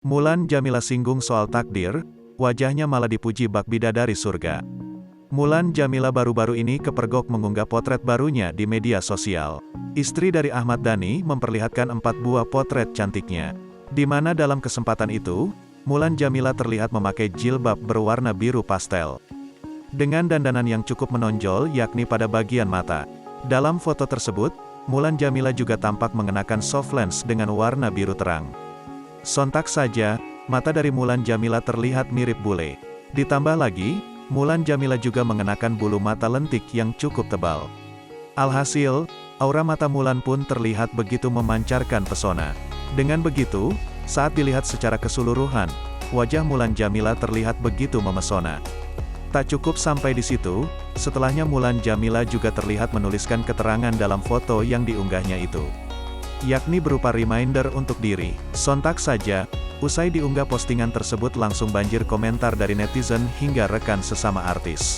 Mulan Jameela singgung soal takdir, wajahnya malah dipuji bak bidadari surga. Mulan Jameela baru-baru ini kepergok mengunggah potret barunya di media sosial. Istri dari Ahmad Dhani memperlihatkan 4 buah potret cantiknya. Di mana dalam kesempatan itu, Mulan Jameela terlihat memakai jilbab berwarna biru pastel. Dengan dandanan yang cukup menonjol yakni pada bagian mata. Dalam foto tersebut, Mulan Jameela juga tampak mengenakan soft lens dengan warna biru terang. Sontak saja, mata dari Mulan Jameela terlihat mirip bule. Ditambah lagi, Mulan Jameela juga mengenakan bulu mata lentik yang cukup tebal. Alhasil, aura mata Mulan pun terlihat begitu memancarkan pesona. Dengan begitu, saat dilihat secara keseluruhan, wajah Mulan Jameela terlihat begitu memesona. Tak cukup sampai di situ, setelahnya Mulan Jameela juga terlihat menuliskan keterangan dalam foto yang diunggahnya itu. Yakni berupa reminder untuk diri. Sontak saja, usai diunggah postingan tersebut langsung banjir komentar dari netizen hingga rekan sesama artis.